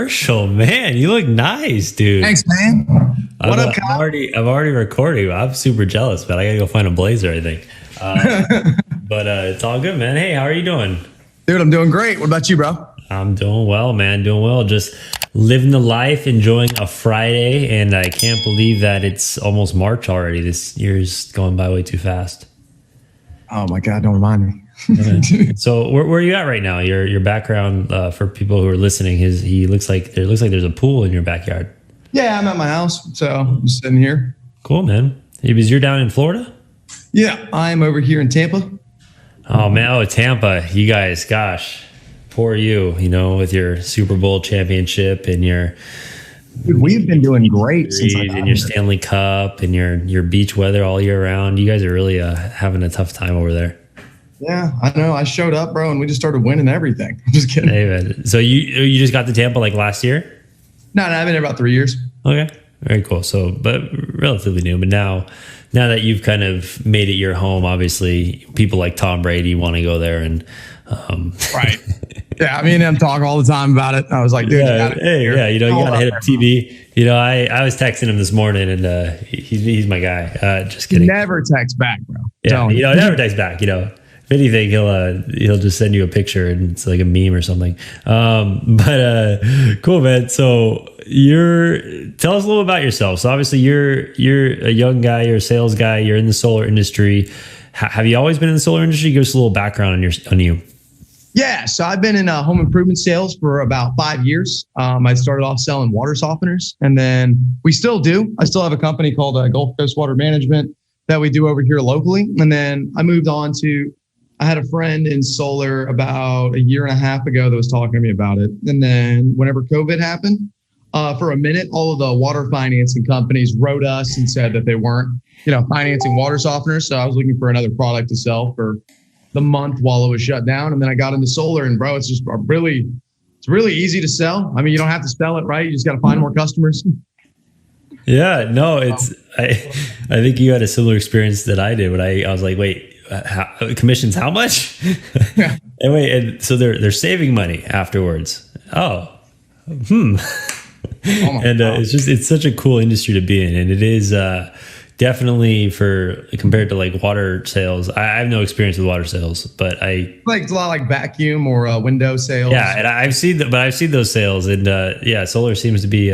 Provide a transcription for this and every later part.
Hershell, man, you look nice, dude. Thanks, man. What up, Kyle? I'm already recording. I'm super jealous, but I gotta go find a blazer, I think. But it's all good, man. Hey, how are you doing? Dude, I'm doing great. What about you, bro? I'm doing well, man. Doing well. Just living the life, enjoying a Friday, and I can't believe that it's almost March already. This year's going by way too fast. Oh my God, don't remind me. So where are you at right now? Your background for people who are listening is it looks like there's a pool in your backyard. Yeah, I'm at my house, so I'm just sitting here. Cool, man. Because you're down in Florida? Yeah, I'm over here in Tampa. Oh man, Tampa, you guys, gosh, poor you, with your Super Bowl championship and your Dude, we've been doing great since and your Stanley Cup and your beach weather all year round. You guys are really having a tough time over there. Yeah, I know. I showed up, bro, and we just started winning everything. I'm just kidding. Hey, man. So you just got to Tampa like last year? No, I've been there about 3 years. Okay, very cool. So, but relatively new. But now that you've kind of made it your home, obviously people like Tom Brady want to go there and. Right. Yeah, me and him talk all the time about it. I was like, dude, you gotta hit up TV. I was texting him this morning, and he's my guy. Just kidding. Never text back, bro. Yeah, never text back. If anything, he'll just send you a picture, and it's like a meme or something. But cool, man. So tell us a little about yourself. So obviously you're a young guy, you're a sales guy, you're in the solar industry. Have you always been in the solar industry? Give us a little background on you. Yeah, so I've been in home improvement sales for about 5 years. I started off selling water softeners, and then we still do. I still have a company called Gulf Coast Water Management that we do over here locally. And then I moved on to, I had a friend in solar about a year and a half ago that was talking to me about it. And then whenever COVID happened, for a minute, all of the water financing companies wrote us and said that they weren't, financing water softeners. So I was looking for another product to sell for the month while it was shut down. And then I got into solar, and bro, it's really easy to sell. I mean, you don't have to sell it, right? You just got to find more customers. Yeah, no, I think you had a similar experience that I did when I was like, wait, commissions, how much? Yeah. and so they're saving money afterwards. Oh, and it's such a cool industry to be in. And it is, definitely compared to like water sales. I have no experience with water sales, but it's a lot like vacuum or window sales. Yeah, and I've seen those sales, and solar seems to be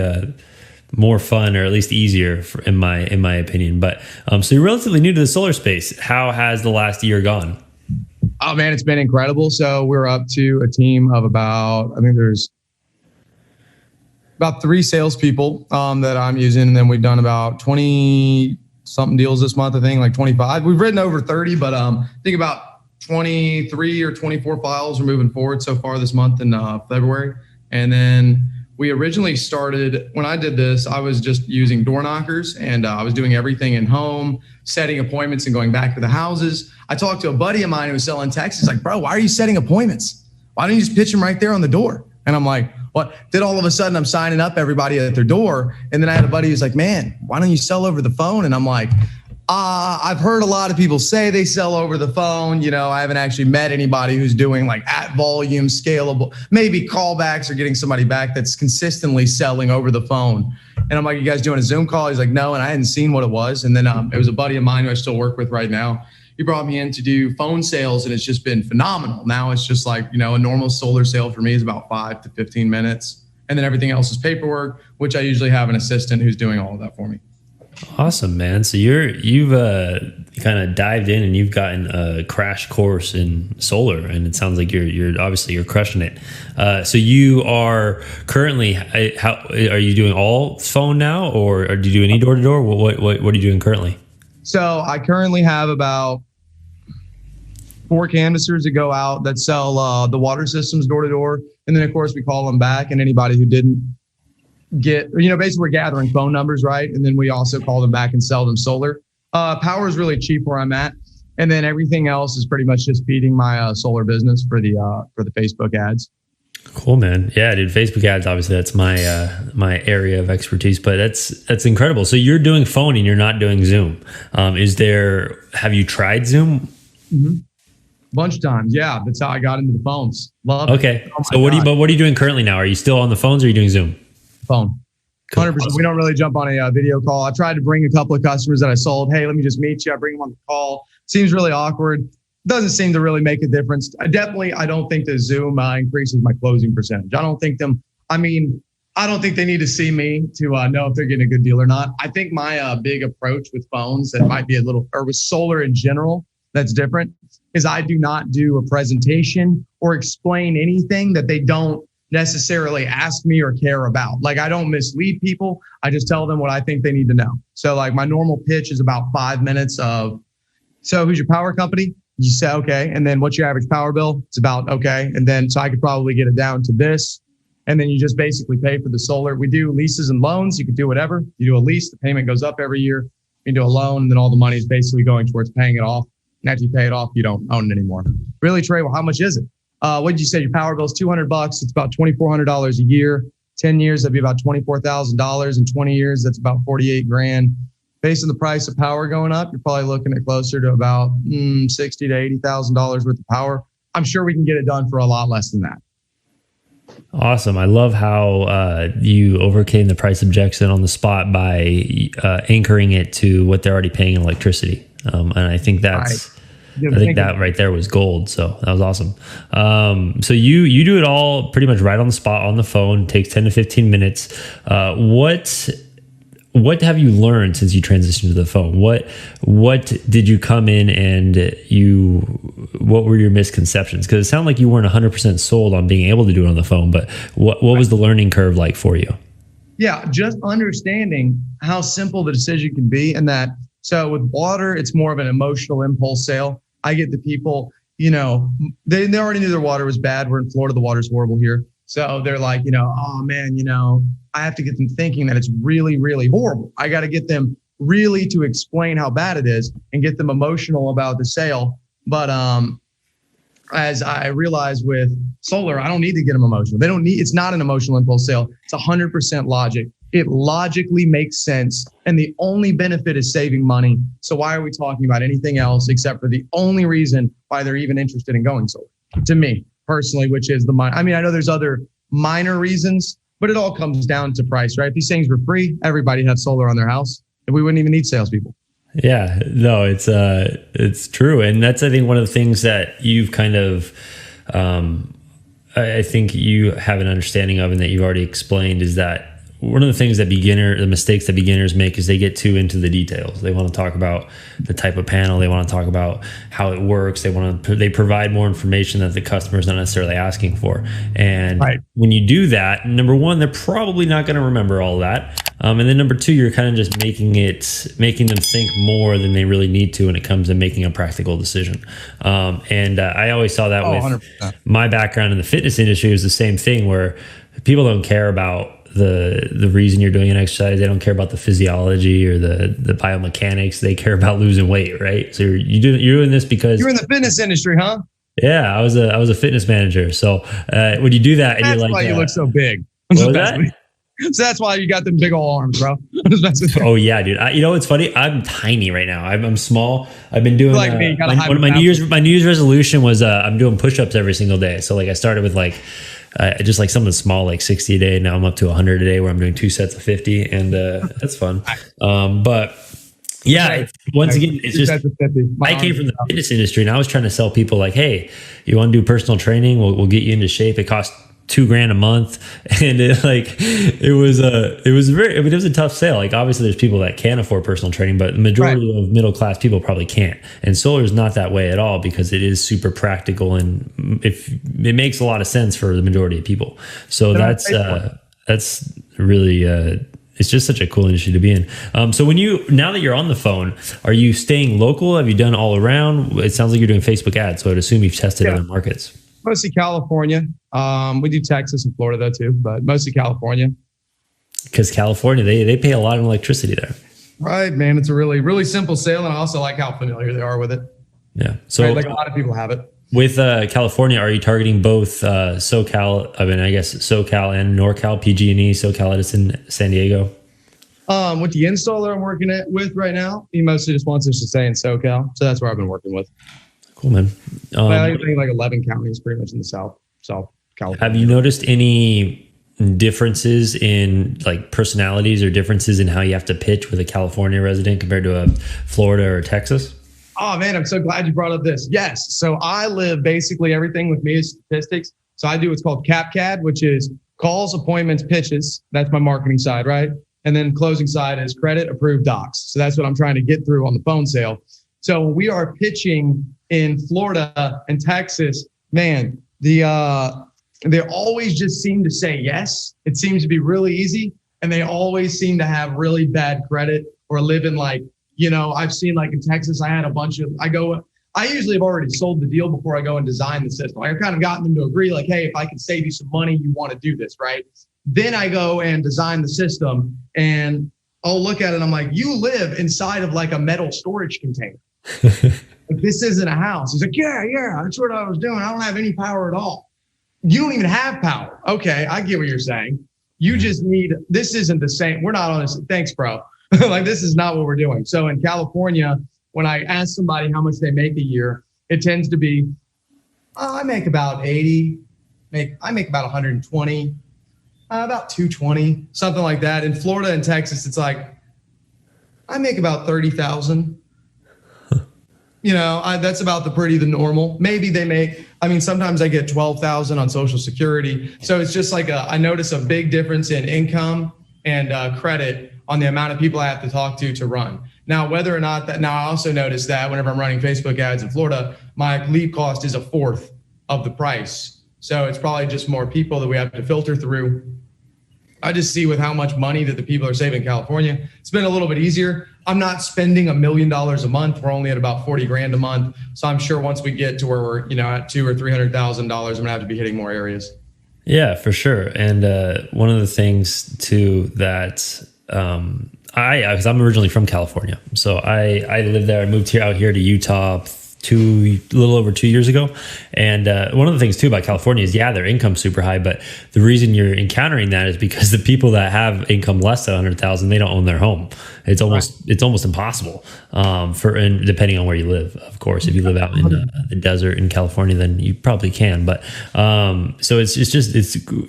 more fun, or at least easier in my opinion. But so you're relatively new to the solar space. How has the last year gone? Oh man, it's been incredible. So we're up to a team of I think there's about 3 salespeople that I'm using, and then we've done about 20 something deals this month. I think like 25. We've written over 30, but I think about 23 or 24 files are moving forward so far this month in February. And then we originally started, when I did this, I was just using door knockers, and I was doing everything in home, setting appointments and going back to the houses. I talked to a buddy of mine who was selling Texas, like, bro, why are you setting appointments? Why don't you just pitch them right there on the door? And I'm like, what? Then all of a sudden I'm signing up everybody at their door. And then I had a buddy who's like, man, why don't you sell over the phone? And I'm like, I've heard a lot of people say they sell over the phone. I haven't actually met anybody who's doing like at volume, scalable, maybe callbacks or getting somebody back that's consistently selling over the phone. And I'm like, you guys doing a Zoom call? He's like, no. And I hadn't seen what it was. And then it was a buddy of mine who I still work with right now. He brought me in to do phone sales, and it's just been phenomenal. Now it's just like, a normal solar sale for me is about 5 to 15 minutes. And then everything else is paperwork, which I usually have an assistant who's doing all of that for me. Awesome, man. So you've kind of dived in, and you've gotten a crash course in solar, and it sounds like you're obviously crushing it. So you are currently, are you doing all phone now, or do you do any door to door? What are you doing currently? So I currently have about 4 canvassers that go out that sell the water systems door to door. And then of course we call them back, and anybody who didn't get, basically we're gathering phone numbers, right? And then we also call them back and sell them solar. Power is really cheap where I'm at. And then everything else is pretty much just feeding my solar business for the Facebook ads. Cool, man. Yeah, dude. Facebook ads, obviously, that's my area of expertise, but that's incredible. So you're doing phone and you're not doing Zoom. Have you tried Zoom? Mm-hmm. bunch of times. Yeah, that's how I got into the phones. Love it. Okay. Oh So what are you doing currently now? Are you still on the phones or are you doing Zoom? Phone. 100%. We don't really jump on a video call. I tried to bring a couple of customers that I sold. Hey, let me just meet you. I bring them on the call. Seems really awkward. Doesn't seem to really make a difference. I don't think the Zoom increases my closing percentage. I don't think they need to see me to know if they're getting a good deal or not. I think my big approach with phones that might be or with solar in general, that's different, is I do not do a presentation or explain anything that they don't necessarily ask me or care about. Like, I don't mislead people. I just tell them what I think they need to know. So like my normal pitch is about 5 minutes of, so who's your power company? You say, okay. And then what's your average power bill? It's about, okay. And then, so I could probably get it down to this. And then you just basically pay for the solar. We do leases and loans. You could do whatever. You do a lease, the payment goes up every year. You do a loan, and then all the money is basically going towards paying it off. And after you pay it off, you don't own it anymore. Really, Trey, well, how much is it? What did you say? Your power bill is $200. It's about $2,400 a year. 10 years, that'd be about $24,000. In 20 years, that's about 48 grand. Based on the price of power going up, you're probably looking at closer to about $60,000 to $80,000 worth of power. I'm sure we can get it done for a lot less than that. Awesome. I love how you overcame the price objection on the spot by anchoring it to what they're already paying in electricity. And I think that's... I think that right there was gold. So that was awesome. So you do it all pretty much right on the spot on the phone. It takes 10 to 15 minutes. What have you learned since you transitioned to the phone? What did you come in and what were your misconceptions? Because it sounded like you weren't 100% sold on being able to do it on the phone, but what was the learning curve like for you? Yeah, just understanding how simple the decision can be, and that, so with water, it's more of an emotional impulse sale. I get the people, they already knew their water was bad. We're in Florida. The water's horrible here. So they're like, oh man, I have to get them thinking that it's really, really horrible. I got to get them really to explain how bad it is and get them emotional about the sale. But as I realized with solar, I don't need to get them emotional. It's not an emotional impulse sale. It's 100% logic. It logically makes sense. And the only benefit is saving money. So why are we talking about anything else except for the only reason why they're even interested in going solar? To me personally, which is the money. I mean, I know there's other minor reasons, but it all comes down to price, right? If these things were free, everybody had solar on their house and we wouldn't even need salespeople. Yeah, no, it's true. And that's, I think, one of the things that you've kind of, I think you have an understanding of and that you've already explained is that one of the things that the mistakes that beginners make is they get too into the details. They want to talk about the type of panel. They want to talk about how it works. They provide more information that the customer is not necessarily asking for. And when you do that, number one, they're probably not going to remember all that. And then number two, you're kind of just making them think more than they really need to when it comes to making a practical decision. I always saw that with 100%. My background in the fitness industry was the same thing, where people don't care about the reason you're doing an exercise. They don't care about the physiology or the biomechanics. They care about losing weight, right? So you're doing this because you're in the fitness industry, huh? Yeah, I was a fitness manager. So when you do that, and that's you're like, why you look so big. What was that? So that's why you got them big old arms, bro. Oh yeah, dude. It's funny. I'm tiny right now. I'm small. I've been doing my New Year's resolution was I'm doing push-ups every single day. So like I started with just like something small, like 60 a day. Now I'm up to 100 a day, where I'm doing 2 sets of 50, and that's fun. But yeah, once again, it's just I came from the fitness industry, and I was trying to sell people like, hey, you want to do personal training? We'll get you into shape. It costs $2,000 a month, and it was a tough sale. Like, obviously there's people that can afford personal training, but the majority of middle class people probably can't. And solar is not that way at all, because it is super practical, and it makes a lot of sense for the majority of people. So that's really it's just such a cool industry to be in. So now that you're on the phone, are you staying local? Have you done all around? It sounds like you're doing Facebook ads, so I'd assume you've tested other markets. Mostly California. We do Texas and Florida though too, but mostly California. Because California, they pay a lot in electricity there. Right, man. It's a really, really simple sale, and I also like how familiar they are with it. Yeah. So like a lot of people have it. With California, are you targeting both SoCal? I mean, I guess SoCal and NorCal, PG&E, SoCal Edison, San Diego. With the installer I'm working with right now, he mostly just wants us to stay in SoCal, so that's where I've been working with. Cool, man. I think like 11 counties pretty much in the South California. Have you noticed any differences in like personalities or differences in how you have to pitch with a California resident compared to a Florida or Texas? Oh man, I'm so glad you brought up this. Yes. So I live basically everything with me is statistics. So I do what's called CapCAD, which is calls, appointments, pitches. That's my marketing side, right? And then closing side is credit, approved docs. So that's what I'm trying to get through on the phone sale. So when we are pitching in Florida and Texas, man, they always just seem to say yes. It seems to be really easy. And they always seem to have really bad credit or live in like, I've seen like in Texas, I had I usually have already sold the deal before I go and design the system. I've kind of gotten them to agree like, hey, if I can save you some money, you want to do this, right? Then I go and design the system and I'll look at it and I'm like, you live inside of like a metal storage container. Like, this isn't a house. He's like, yeah, that's what I was doing. I don't have any power at all. You don't even have power. Okay, I get what you're saying. You just this isn't the same. We're not on this. Thanks, bro. Like, this is not what we're doing. So in California, when I ask somebody how much they make a year, it tends to be, I make about 80, I make about 120, about 220, something like that. In Florida and Texas, it's like, I make about 30,000. That's about the normal. Maybe they make, sometimes I get 12,000 on Social Security. So it's just like I notice a big difference in income and credit on the amount of people I have to talk to run. Now, whether or not that, I also notice that whenever I'm running Facebook ads in Florida, my lead cost is a fourth of the price. So it's probably just more people that we have to filter through. I just see with how much money that the people are saving in California, it's been a little bit easier. I'm not spending $1 million a month. We're only at about 40 grand a month. So I'm sure once we get to where we're, at $200,000 or $300,000, I'm gonna have to be hitting more areas. Yeah, for sure. And one of the things too that because I'm originally from California, so I lived there. I moved out here to Utah a little over 2 years ago. And one of the things too about California is, their income's super high, but the reason you're encountering that is because the people that have income less than 100,000, they don't own their home. It's almost impossible and depending on where you live, of course. If you live out in the desert in California, then you probably can. But so it's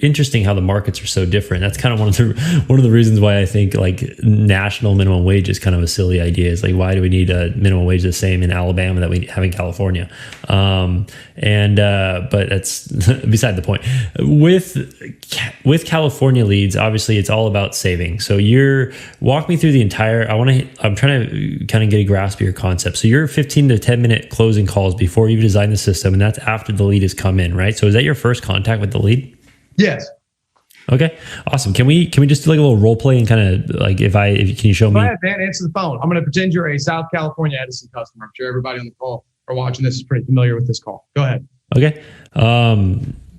interesting how the markets are so different. That's kind of one of the reasons why I think like national minimum wage is kind of a silly idea. It's like, why do we need a minimum wage the same in Alabama that we have in California? But that's beside the point. With California leads, obviously it's all about saving. So walk me through the entire, I'm trying to kind of get a grasp of your concept. So you're 15 to 10 minute closing calls before you design the system, and that's after the lead has come in, right? So is that your first contact with the lead? Yes. Okay, awesome. Can we just do like a little role play and kind of like, can you show me? Go ahead, man, answer the phone. I'm going to pretend you're a South California Edison customer. I'm sure everybody on the call or watching this is pretty familiar with this call. Go ahead. Okay.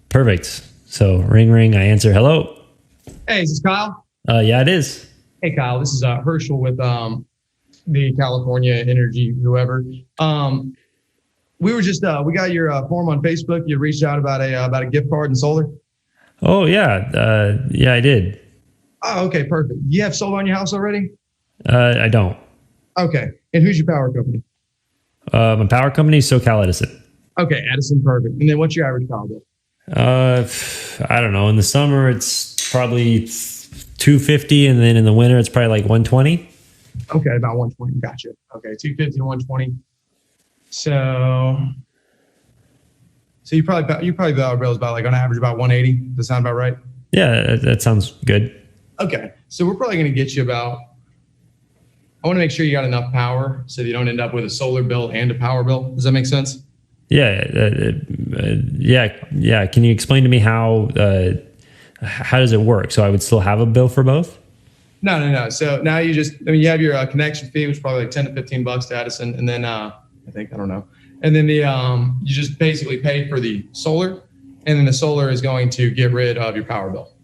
Perfect. So ring, I answer. Hello. Hey, is this Kyle? Yeah, it is. Hey, Kyle, this is Hershell with the California Energy, whoever. We were just, we got your form on Facebook. You reached out about a gift card and solar. Oh yeah. Yeah, I did. Oh, okay. Perfect. You have solar on your house already? I don't. Okay. And who's your power company? My power company is SoCal Edison. Okay. Edison. Perfect. And then what's your average power bill? I don't know. In the summer, it's probably $250. And then in the winter, it's probably like $120. Okay. About $120. Gotcha. Okay. $250 to $120. So you probably power bill is about like on average about $180. Does that sound about right? Yeah, that sounds good. Okay. So we're probably going to get you about, I want to make sure you got enough power so that you don't end up with a solar bill and a power bill. Does that make sense? Yeah. Yeah. Can you explain to me how does it work? So I would still have a bill for both? No. So now you have your connection fee, which is probably like $10 to $15 to Edison. And then I don't know. And then you just basically pay for the solar, and then the solar is going to get rid of your power bill.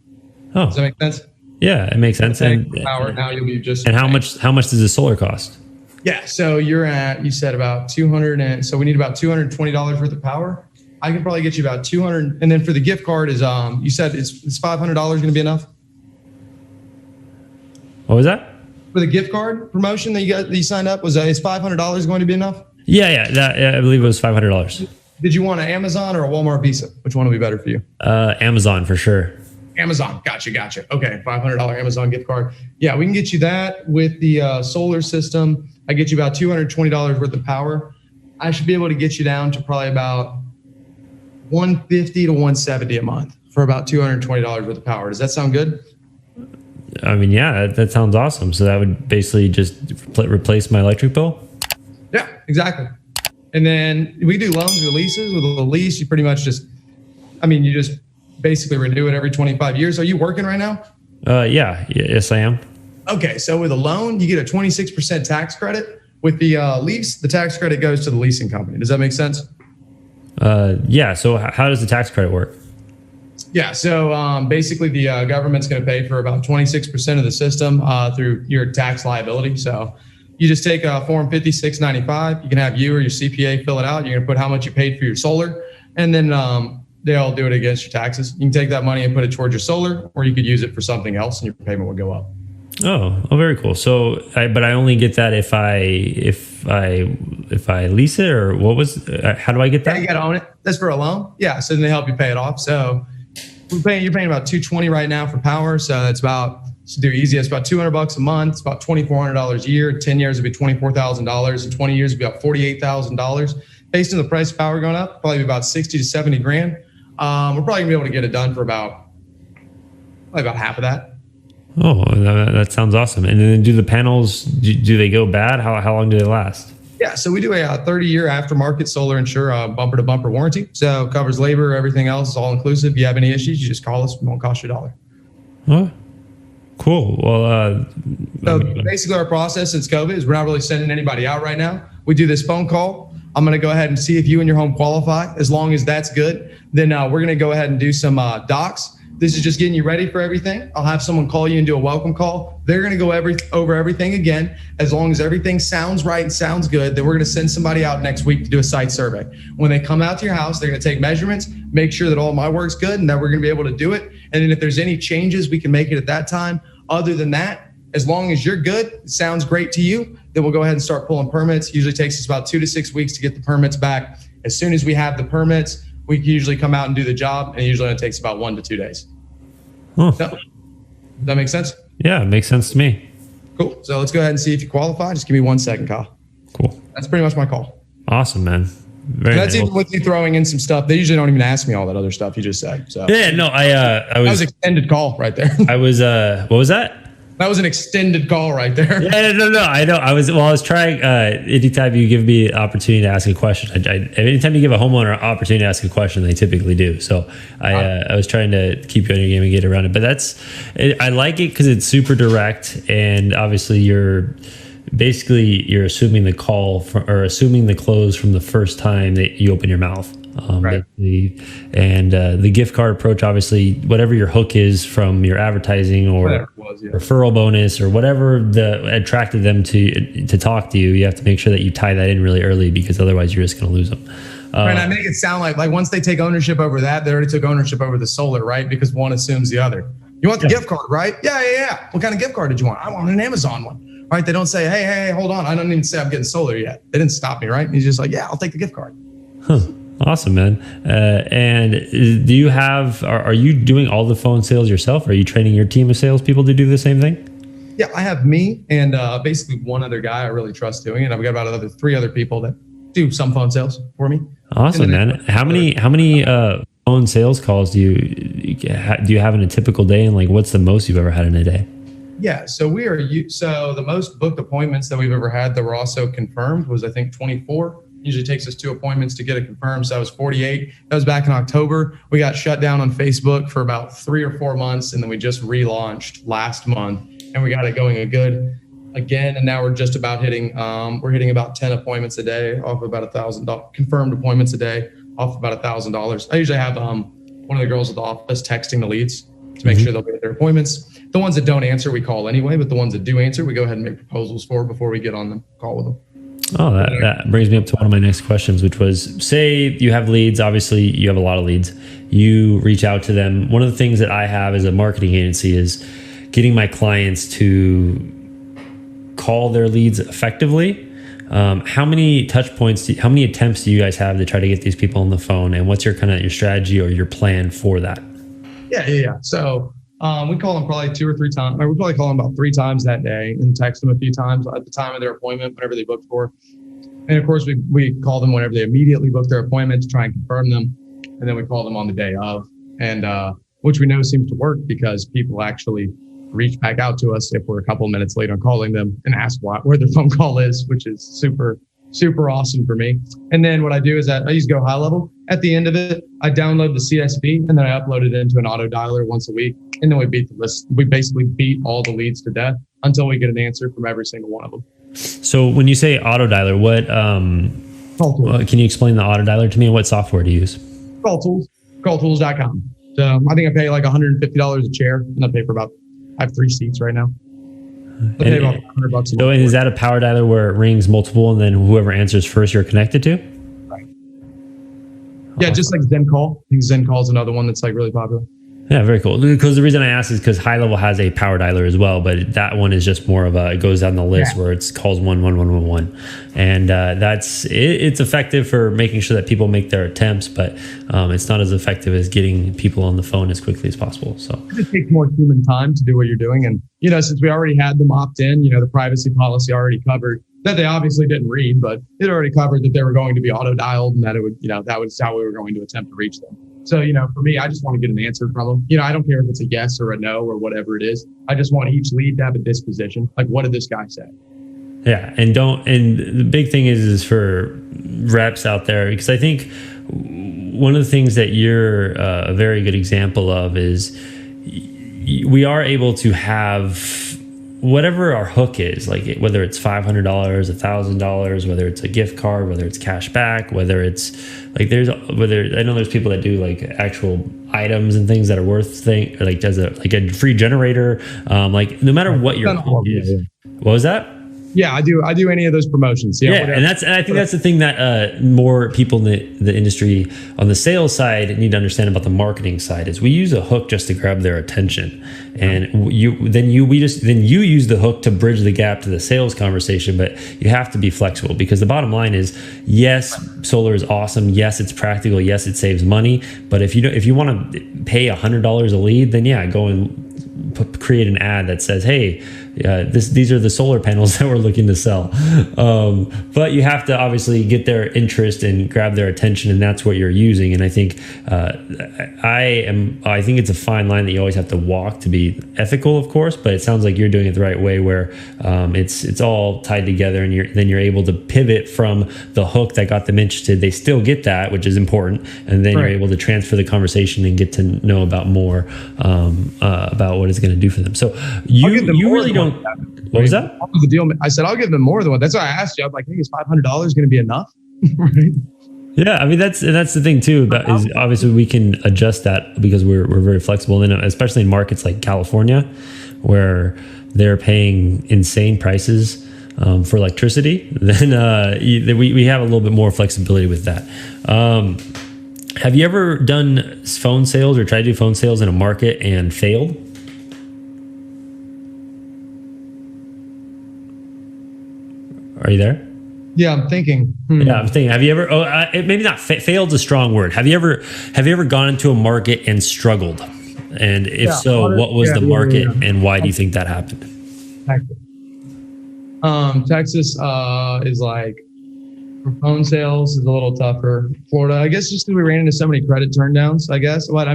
Oh, does that make sense? Yeah, it makes sense. And power, now you'll be just. And how much does the solar cost? Yeah, so you said about 200, and so we need about $220 worth of power. I can probably get you about 200, and then for the gift card is you said it's $500 going to be enough? What was that? For the gift card promotion that you signed up, is $500 going to be enough? Yeah. I believe it was $500. Did you want an Amazon or a Walmart Visa? Which one would be better for you? Amazon for sure. Amazon. Gotcha. Okay. $500 Amazon gift card. Yeah, we can get you that with the solar system. I get you about $220 worth of power. I should be able to get you down to probably about $150 to $170 a month for about $220 worth of power. Does that sound good? I mean, yeah, that sounds awesome. So that would basically just replace my electric bill? Yeah, exactly. And then we do loans or leases. With a lease, you pretty much just basically renew it every 25 years. Are you working right now? Yes, I am. Okay, so with a loan, you get a 26% tax credit. With the lease, the tax credit goes to the leasing company. Does that make sense? Yeah. So how does the tax credit work? Yeah, so basically the government's going to pay for about 26% of the system through your tax liability. So you just take Form 5695. You can have you or your CPA fill it out. You're going to put how much you paid for your solar, and then they'll do it against your taxes. You can take that money and put it towards your solar, or you could use it for something else, and your payment will go up. Oh, very cool. So, but I only get that if I lease it, or what was? How do I get that? Yeah, you got to own it. That's for a loan. Yeah, so then they help you pay it off. So you're paying about $220 right now for power. So that's about, to do easy, it's about $200 a month. It's about $2,400 a year. 10 years would be $24,000. In 20 years would be about $48,000. Based on the price of power going up, probably about 60 to 70 grand. We're probably gonna be able to get it done for probably about half of that. Oh, that sounds awesome. And then do the panels, do they go bad? How long do they last? Yeah, so we do a 30-year aftermarket solar insure bumper to bumper warranty. So it covers labor, everything else is all inclusive. If you have any issues, you just call us. It won't cost you $1. Oh, cool. Well, so basically our process since COVID is we're not really sending anybody out right now. We do this phone call. I'm going to go ahead and see if you and your home qualify. As long as that's good, then we're going to go ahead and do some docs. This is just getting you ready for everything. I'll have someone call you and do a welcome call. They're going to go over everything again. As long as everything sounds right and sounds good, then we're going to send somebody out next week to do a site survey. When they come out to your house, they're going to take measurements, make sure that all my work's good and that we're going to be able to do it. And then if there's any changes, we can make it at that time. Other than that, as long as you're good, it sounds great to you, then we'll go ahead and start pulling permits. Usually takes us about 2 to 6 weeks to get the permits back. As soon as we have the permits, we can usually come out and do the job, and usually it takes about 1 to 2 days. Huh. So, does that make sense? Yeah, it makes sense to me. Cool. So let's go ahead and see if you qualify. Just give me 1 second, Kyle. Cool. That's pretty much my call. Awesome, man. Very that's nice. Even with you throwing in some stuff. They usually don't even ask me all that other stuff you just said. So yeah, no, that was extended call right there. I was what was that? That was an extended call right there. Yeah, no. I know. I was trying. Anytime you give me an opportunity to ask a question, anytime you give a homeowner an opportunity to ask a question, they typically do. So I was trying to keep you on your game and get around it. But I like it because it's super direct, and obviously you're assuming the call or assuming the close from the first time that you open your mouth. Right. And the gift card approach, obviously, whatever your hook is from your advertising or referral bonus or whatever attracted them to talk to you, you have to make sure that you tie that in really early because otherwise you're just going to lose them. And I make it sound like once they take ownership over that, they already took ownership over the solar, right? Because one assumes the other. You want the gift card, right? Yeah. What kind of gift card did you want? I want an Amazon one, right? They don't say, hey, hold on. I don't even say I'm getting solar yet. They didn't stop me, right? And he's just like, yeah, I'll take the gift card. Huh. Awesome, man. And do you are you doing all the phone sales yourself? Are you training your team of salespeople to do the same thing? Yeah, I have me and basically one other guy I really trust doing it. I've got about 3 other people that do some phone sales for me. Awesome, man. How many phone sales calls do you have in a typical day, and like what's the most you've ever had in a day? Yeah, so the most booked appointments that we've ever had that were also confirmed was I think 24. Usually takes us 2 appointments to get it confirmed. So that was 48. That was back in October. We got shut down on Facebook for about 3 or 4 months. And then we just relaunched last month and we got it going again. And now we're just about hitting about 10 appointments a day off about $1,000 confirmed appointments a day off about $1,000. I usually have one of the girls at the office texting the leads to make sure they'll get their appointments. The ones that don't answer, we call anyway, but the ones that do answer, we go ahead and make proposals for before we get on the call with them. Oh, that brings me up to one of my next questions, which was, say you have leads. Obviously, you have a lot of leads. You reach out to them. One of the things that I have as a marketing agency is getting my clients to call their leads effectively. How many touch points, how many attempts do you guys have to try to get these people on the phone? And what's your your strategy or your plan for that? Yeah. So we call them probably 2 or 3 times. We probably call them about 3 times that day and text them a few times at the time of their appointment, whenever they booked for. And of course, we call them whenever they immediately book their appointment to try and confirm them. And then we call them on the day of, and which we know seems to work because people actually reach back out to us if we're a couple of minutes late on calling them and ask where their phone call is, which is super, super awesome for me. And then what I do is I use Go High Level. At the end of it, I download the CSV and then I upload it into an auto dialer once a week. And then we beat the list. We basically beat all the leads to death until we get an answer from every single one of them. So when you say auto dialer, what can you explain the auto dialer to me and what software to use? Calltools.com. So I think I pay like $150 a chair, and I pay for I have 3 seats right now. I pay about $100 a So is that a power dialer where it rings multiple and then whoever answers first you're connected to? Right. Yeah, just like Zen Call. I think Zen Call is another one that's like really popular. Yeah, very cool. Because the reason I asked is because High Level has a power dialer as well, but that one is just more of it goes down the list where it's calls 11111, and it's effective for making sure that people make their attempts, but it's not as effective as getting people on the phone as quickly as possible. So it just takes more human time to do what you're doing, and since we already had them opt in, the privacy policy already covered that. They obviously didn't read, but it already covered that they were going to be auto dialed and that it would, that was how we were going to attempt to reach them. So, for me, I just want to get an answer from them. I don't care if it's a yes or a no or whatever it is. I just want each lead to have a disposition. Like, what did this guy say? Yeah. And the big thing is for reps out there, because I think one of the things that you're a very good example of is we are able to have whatever our hook is, like whether it's $500, $1,000, whether it's a gift card, whether it's cash back, whether it's like I know there's people that do like actual items and things that are worth like as a free generator, like no matter what your hook is. What was that? Yeah, I do any of those promotions. Yeah, and I think that's the thing that more people in the industry on the sales side need to understand about the marketing side is we use a hook just to grab their attention, and you use the hook to bridge the gap to the sales conversation. But you have to be flexible because the bottom line is yes, solar is awesome. Yes, it's practical. Yes, it saves money. But if you want to pay $100 a lead, then yeah, go and create an ad that says, hey, these are the solar panels that we're looking to sell. But you have to obviously get their interest and grab their attention, and that's what you're using. And I think I think it's a fine line that you always have to walk to be ethical, of course, but it sounds like you're doing it the right way where it's all tied together, and then you're able to pivot from the hook that got them interested. They still get that, which is important, and then you're able to transfer the conversation and get to know about more about what it's going to do for them. So you really don't. What was that? What was the deal? I said I'll give them more than one. That's why I asked you. I'm like, hey, is $500 going to be enough? Right? Yeah, I mean that's the thing too. Is obviously we can adjust that because we're very flexible, and especially in markets like California, where they're paying insane prices for electricity. Then we have a little bit more flexibility with that. Have you ever done phone sales or tried to do phone sales in a market and failed? Are you there? Yeah, I'm thinking. Yeah, I'm thinking. Have you ever? Maybe not. Failed's a strong word. Have you ever gone into a market and struggled? And if so, what was the market, and why do you think that happened? Texas is like for phone sales is a little tougher. Florida, I guess, just because we ran into so many credit turndowns. I guess. But I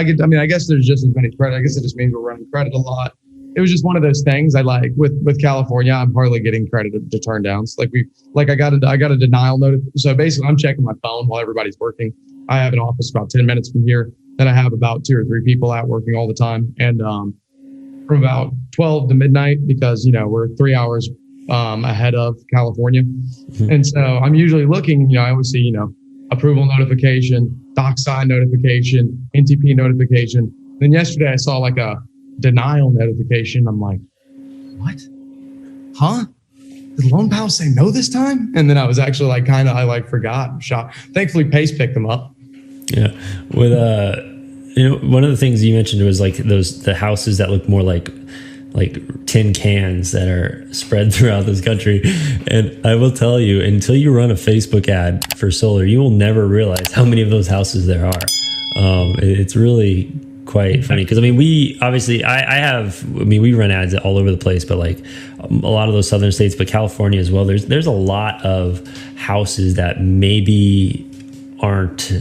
guess there's just as many credit. I guess it just means we're running credit a lot. It was just one of those things. I like with California, I'm hardly getting credit to turn downs. I got a denial notice. So basically, I'm checking my phone while everybody's working. I have an office about 10 minutes from here, and I have about 2 or 3 people out working all the time. And from about 12 to midnight, because we're 3 hours ahead of California, and so I'm usually looking. I always see approval notification, doc sign notification, NTP notification. Then yesterday I saw like a denial notification. I'm like, what? Huh? Did Loan Pal say no this time? And then I was actually I forgot. Shocked. Thankfully, Pace picked them up. Yeah. With one of the things you mentioned was like the houses that look more like like tin cans that are spread throughout this country. And I will tell you, until you run a Facebook ad for solar, you will never realize how many of those houses there are. It's really quite funny because I mean, we obviously we run ads all over the place, but like a lot of those southern states, but California as well. There's a lot of houses that maybe aren't.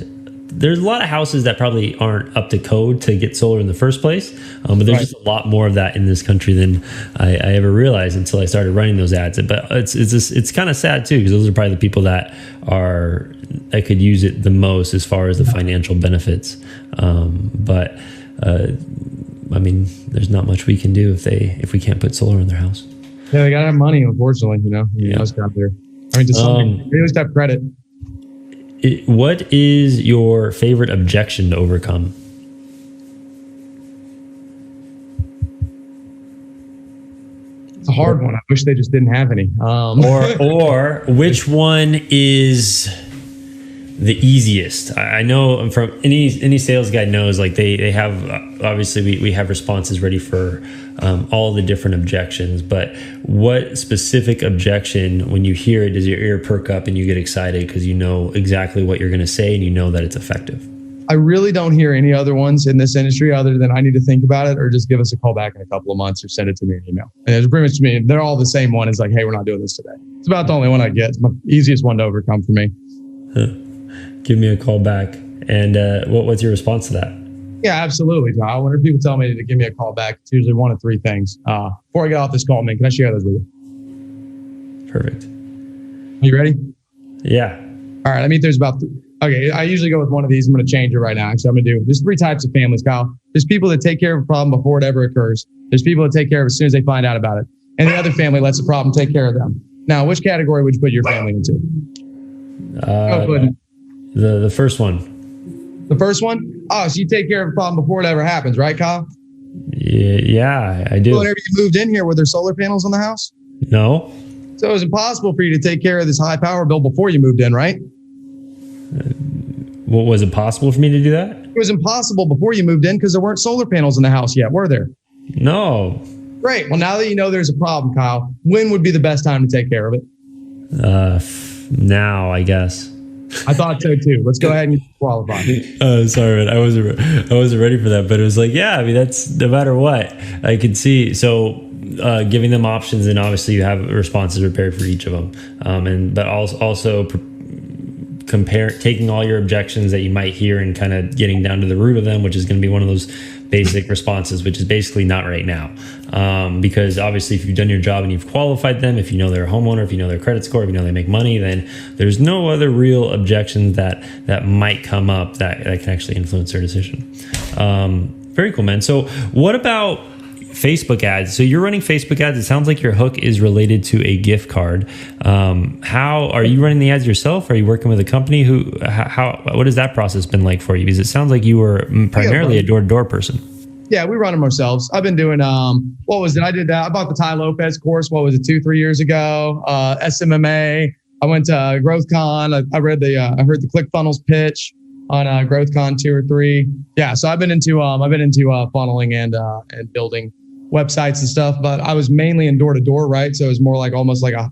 There's a lot of houses that probably aren't up to code to get solar in the first place, but there's just a lot more of that in this country than I ever realized until I started running those ads. But it's kind of sad too, because those are probably the people that could use it the most as far as the financial benefits. But I mean, there's not much we can do if we can't put solar in their house. Yeah, they gotta have money, unfortunately. It's out there. I mean, to some degree, they at least have credit. What is your favorite objection to overcome? It's a hard one. I wish they just didn't have any. Or which one is the easiest? I know from any sales guy knows, like they have, obviously we have responses ready for all the different objections, but what specific objection, when you hear it, does your ear perk up and you get excited because you know exactly what you're going to say and you know that it's effective? I really don't hear any other ones in this industry other than I need to think about it or just give us a call back in a couple of months or send it to me in email. And it's pretty much to me, they're all the same one. It's like, hey, we're not doing this today. It's about the only one I get. It's my easiest one to overcome for me. Give me a call back. And what's your response to that? Yeah, absolutely, Kyle. Whenever people tell me to give me a call back, it's usually one of three things. Before I get off this call, man, can I share those with you? Perfect. Are you ready? Yeah. All right. Okay. I usually go with one of these. I'm going to change it right now. So there's three types of families, Kyle. There's people that take care of a problem before it ever occurs. There's people that take care of it as soon as they find out about it. And the other family lets the problem take care of them. Now, which category would you put your family into? The first one. The first one? Oh, so you take care of a problem before it ever happens, right, Kyle? Yeah, I do. Well, whenever you moved in here, were there solar panels on the house? No. So it was impossible for you to take care of this high power bill before you moved in, right? What, was it possible for me to do that? It was impossible before you moved in because there weren't solar panels in the house yet, were there? No. Great. Well, now that you know there's a problem, Kyle, when would be the best time to take care of it? Now, I guess. I thought so too. Let's go ahead and qualify. Sorry, man. I wasn't ready for that. But it was like, yeah, I mean, that's no matter what. I could see. So giving them options, and obviously you have responses prepared for each of them. But also taking all your objections that you might hear and kind of getting down to the root of them, which is going to be one of those basic responses, which is basically not right now. Because obviously if you've done your job and you've qualified them, if you know they're a homeowner, if you know their credit score, if you know they make money, then there's no other real objections that might come up that can actually influence their decision. Very cool, man. So what about Facebook ads? So you're running Facebook ads. It sounds like your hook is related to a gift card. How are you running the ads yourself? Are you working with a company? What has that process been like for you? Because it sounds like you were primarily a door-to-door person. Yeah, we run them ourselves. I've been doing, I bought the Ty Lopez course, 2-3 years ago, SMMA. I went to GrowthCon. I heard the ClickFunnels pitch on GrowthCon 2 or 3. Yeah, so I've been into funneling and building websites and stuff, but I was mainly in door-to-door, right? So it was more like almost like a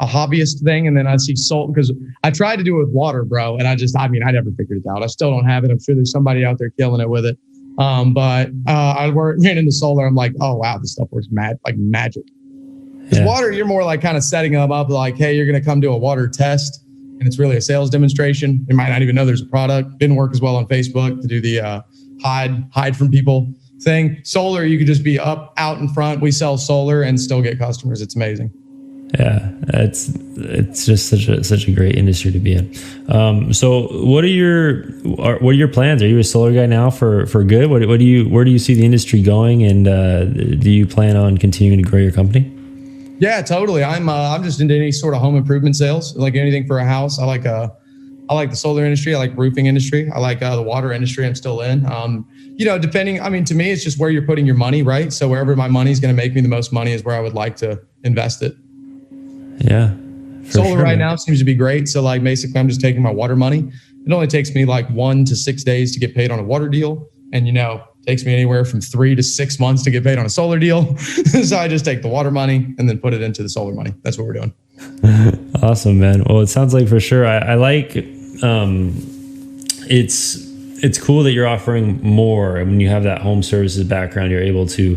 hobbyist thing. And then I see salt because I tried to do it with water, bro. And I never figured it out. I still don't have it. I'm sure there's somebody out there killing it with it. But I ran into solar. I'm like, oh wow, this stuff works like magic. Because water, you're more like kind of setting them up like, hey, you're going to come do a water test. And it's really a sales demonstration. You might not even know there's a product. Didn't work as well on Facebook to do the hide from people thing. Solar, you could just be out in front. We sell solar and still get customers. It's amazing. Yeah, it's just such a great industry to be in. So what are your plans? Are you a solar guy now for good? Where do you see the industry going? And do you plan on continuing to grow your company? Yeah, totally. I'm just into any sort of home improvement sales, like anything for a house. I like the solar industry. I like roofing industry. I like the water industry. I'm still in. To me, it's just where you're putting your money, right? So wherever my money is going to make me the most money is where I would like to invest it. Yeah. Solar right now seems to be great. So like basically I'm just taking my water money. It only takes me like 1 to 6 days to get paid on a water deal. And Takes me anywhere from 3 to 6 months to get paid on a solar deal. So I just take the water money and then put it into the solar money. That's what we're doing. Awesome, man. Well, it sounds like for sure. I like, it's cool that you're offering more. And when you have that home services background, you're able to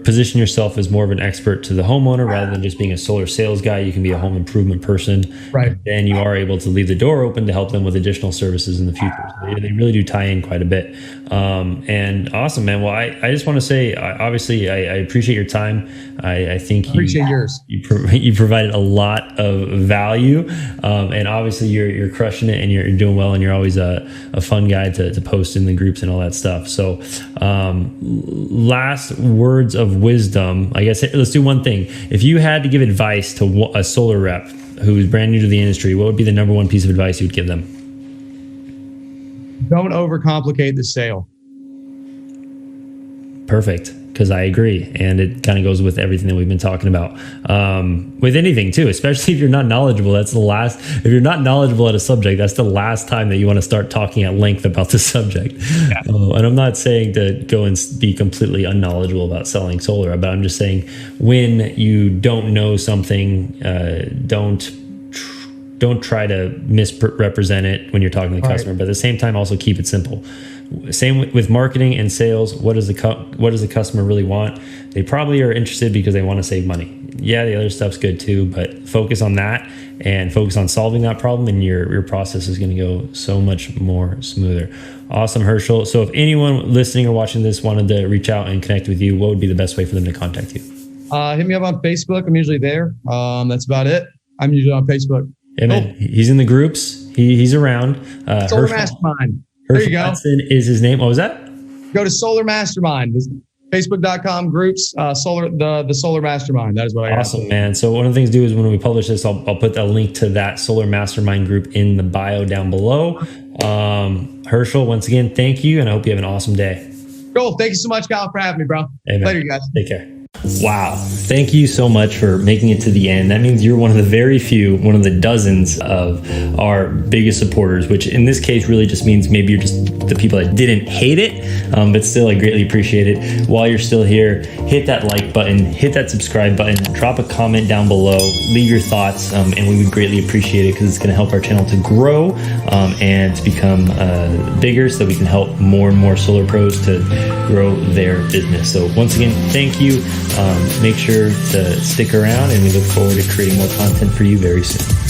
position yourself as more of an expert to the homeowner rather than just being a solar sales guy. You can be a home improvement person. Right. And you are able to leave the door open to help them with additional services in the future. So they really do tie in quite a bit. And awesome, man. Well, I just want to say, obviously, I appreciate your time. I think you appreciate yours. You provided a lot of value. And obviously you're crushing it and you're doing well, and you're always a fun guy to post in the groups and all that stuff. So last words of wisdom, I guess. Let's do one thing. If you had to give advice to a solar rep who's brand new to the industry, what would be the number one piece of advice you would give them? Don't overcomplicate the sale. Perfect. Because I agree. And it kind of goes with everything that we've been talking about. With anything too, especially if you're not knowledgeable, if you're not knowledgeable at a subject, that's the last time that you want to start talking at length about the subject. Yeah. And I'm not saying to go and be completely unknowledgeable about selling solar, but I'm just saying when you don't know something, don't try to misrepresent it when you're talking to the customer, but at the same time, also keep it simple. Same with marketing and sales. What does the customer really want? They probably are interested because they want to save money. Yeah, the other stuff's good too, but focus on that and focus on solving that problem, and your process is going to go so much more smoother. Awesome, Hershell. So if anyone listening or watching this wanted to reach out and connect with you, what would be the best way for them to contact you? Hit me up on Facebook. I'm usually there. That's about it. I'm usually on Facebook. Yeah, man. He's in the groups. He's around. Solar Mastermind. There you go. Hudson is his name. What was that? Go to Solar Mastermind. Facebook.com groups, the Solar Mastermind. That is what I got. Awesome, man. So one of the things to do is when we publish this, I'll put a link to that Solar Mastermind group in the bio down below. Hershell, once again, thank you, and I hope you have an awesome day. Cool. Thank you so much, Kyle, for having me, bro. Hey, later, guys. Take care. Wow. Thank you so much for making it to the end. That means you're one of the very few, one of the dozens of our biggest supporters, which in this case really just means maybe you're just the people that didn't hate it, but still I greatly appreciate it. While you're still here, hit that like button, hit that subscribe button, drop a comment down below, leave your thoughts, and we would greatly appreciate it because it's going to help our channel to grow and to become bigger so that we can help more and more solar pros to grow their business. So once again, thank you. Make sure to stick around, and we look forward to creating more content for you very soon.